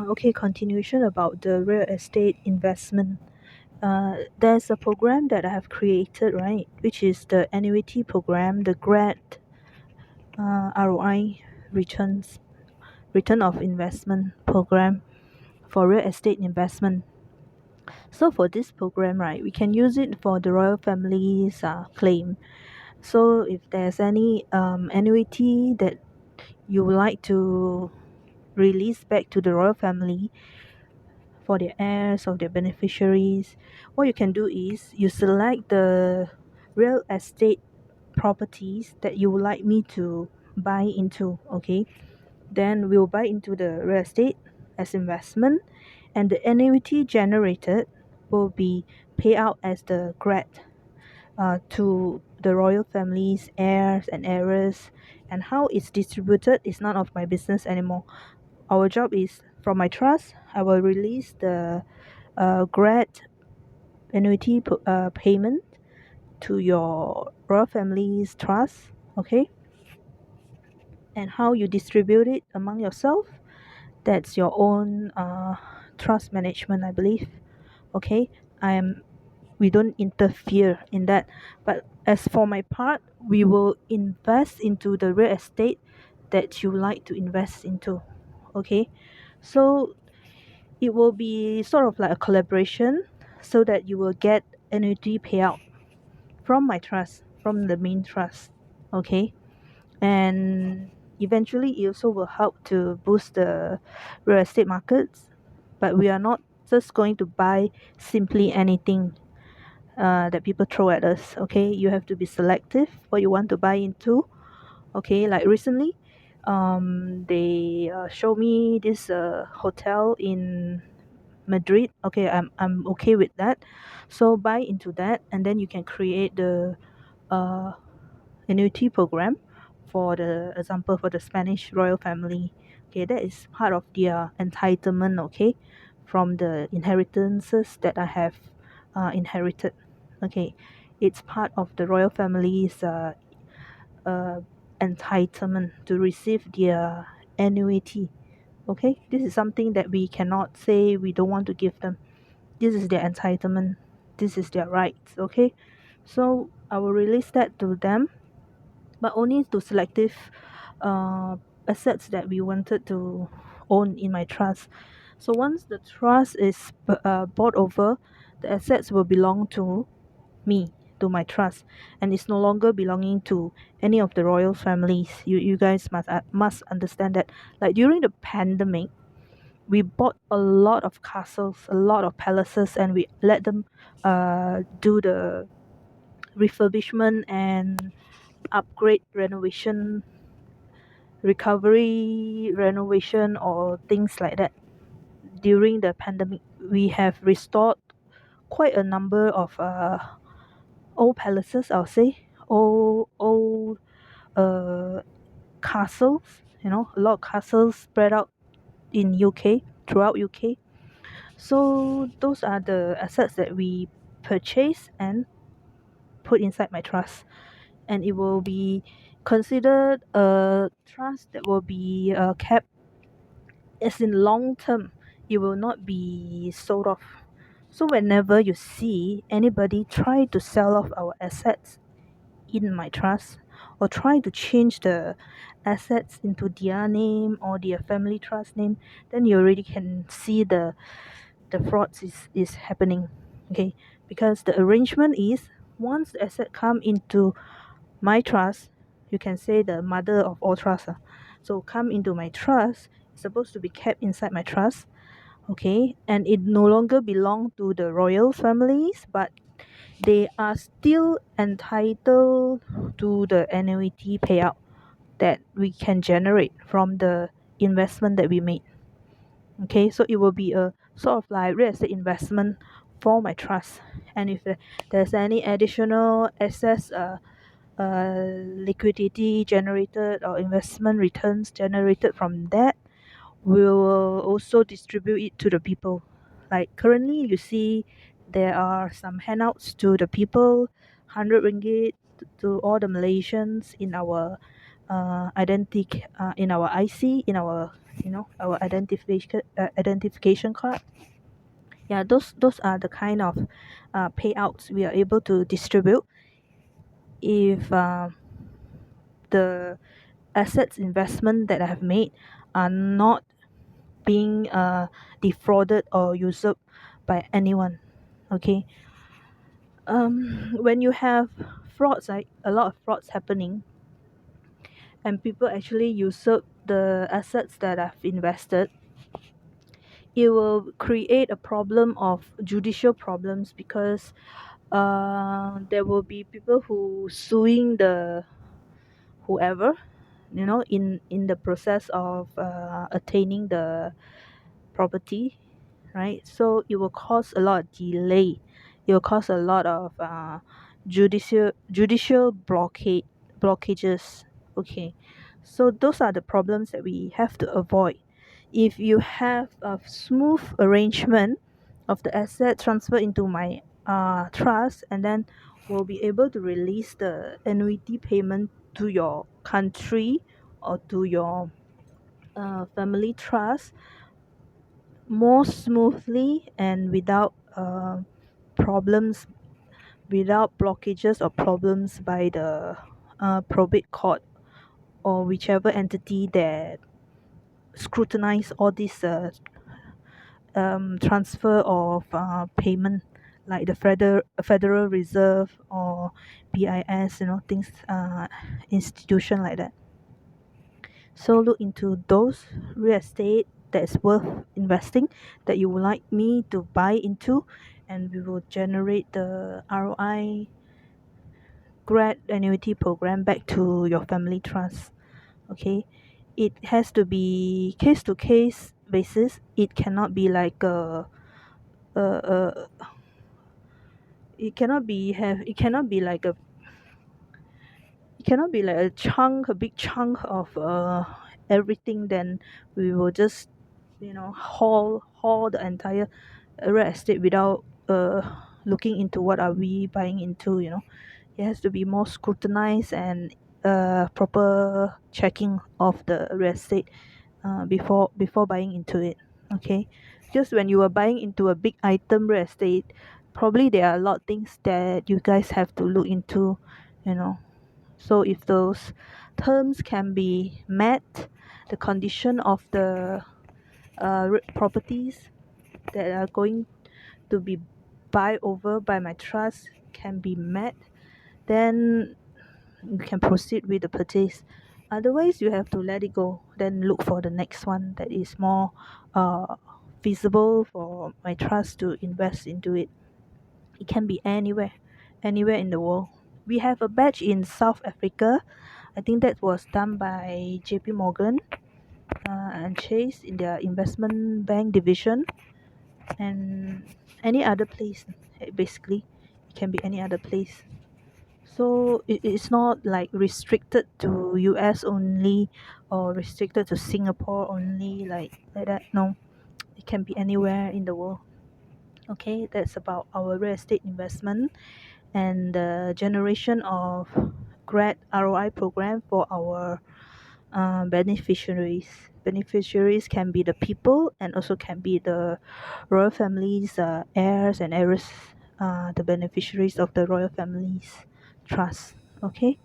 Okay, continuation about the real estate investment. There's a program that I have created, right, which is the annuity program, the GRAT, ROI, return of investment program for real estate investment. So for this program, right, we can use it for the royal family's claim. So if there's any annuity that you would like to release back to the royal family for their heirs or their beneficiaries, what you can do is you select the real estate properties that you would like me to buy into. Okay, then we'll buy into the real estate as investment, and the annuity generated will be paid out as the GRAT to the royal family's heirs and heiress. And how it's distributed is none of my business anymore. Our job is, from my trust, I will release the GRAT annuity payment to your royal family's trust. Okay, and how you distribute it among yourself, that's your own trust management, I believe. Okay, we don't interfere in that. But as for my part, we will invest into the real estate that you like to invest into. Okay, so it will be sort of like a collaboration, so that you will get annuity payout from my trust, from the main trust. Okay, and eventually it also will help to boost the real estate markets. But we are not just going to buy simply anything that people throw at us. Okay, you have to be selective what you want to buy into. Okay, like recently they show me this hotel in Madrid. Okay, I'm okay with that, so buy into that, and then you can create the uh, annuity program for the example for the Spanish royal family. Okay, that is part of their entitlement. Okay, from the inheritances that I have inherited. Okay, it's part of the royal family's uh, entitlement to receive their annuity. Okay, this is something that we cannot say we don't want to give them. This is their entitlement, this is their rights. Okay, so I will release that to them, but only to selective uh, assets that we wanted to own in my trust. So once the trust is bought over, the assets will belong to me, to my trust, and it's no longer belonging to any of the royal families. You guys must understand that. Like during the pandemic, we bought a lot of castles, a lot of palaces, and we let them do the refurbishment and upgrade, renovation, recovery, renovation, or things like that. During the pandemic, we have restored quite a number of old palaces, I'll say, old uh, castles. You know, a lot of castles spread out in UK, throughout UK. So those are the assets that we purchase and put inside my trust, and it will be considered a trust that will be kept as in long term. It will not be sold off. So whenever you see anybody try to sell off our assets in my trust, or try to change the assets into their name or their family trust name, then you already can see the frauds is happening. Okay, because the arrangement is, once the asset come into my trust, you can say the mother of all trusts. So come into my trust, it's supposed to be kept inside my trust. Okay, and it no longer belong to the royal families, but they are still entitled to the annuity payout that we can generate from the investment that we made. Okay, so it will be a sort of like real estate investment for my trust. And if there's any additional excess liquidity generated or investment returns generated from that, we will also distribute it to the people. Like currently you see there are some handouts to the people, 100 ringgit to all the Malaysians in our in our IC, in our our identification card. Yeah, those are the kind of payouts we are able to distribute if the assets investment that I have made are not being defrauded or usurped by anyone. Okay. When you have frauds, like a lot of frauds happening, and people actually usurp the assets that I've invested, it will create a problem of judicial problems, because there will be people who suing the whoever, in the process of attaining the property, right? So it will cause a lot of delay. It will cause a lot of judicial blockages. Okay, so those are the problems that we have to avoid. If you have a smooth arrangement of the asset transfer into my trust, and then we'll be able to release the annuity payment to your country or to your family trust more smoothly and without problems, without blockages or problems by the probate court or whichever entity that scrutinize all this transfer of payment, like the Federal Reserve or BIS, things, institution like that. So look into those real estate that's worth investing, that you would like me to buy into, and we will generate the ROI GRAT annuity program back to your family trust. Okay, it has to be case to case basis. It cannot be like a it cannot be have it cannot be like a it cannot be like a big chunk of everything. Then we will just haul the entire real estate without looking into what are we buying into. It has to be more scrutinized and proper checking of the real estate before buying into it. Okay, just when you are buying into a big item real estate, probably there are a lot of things that you guys have to look into. you know so if those terms can be met, the condition of the properties that are going to be buy over by my trust can be met, then you can proceed with the purchase. Otherwise, you have to let it go, then look for the next one that is more uh, feasible for my trust to invest into it. It can be anywhere in the world. We have a batch in South Africa. I think that was done by JP Morgan and Chase in their investment bank division, and any other place. Basically, it can be any other place. So it's not like restricted to US only, or restricted to Singapore only, like that. No, it can be anywhere in the world. Okay, that's about our real estate investment and the generation of GRAT ROI program for our beneficiaries. Beneficiaries can be the people, and also can be the royal families, heirs and heiress, the beneficiaries of the royal families trust. Okay,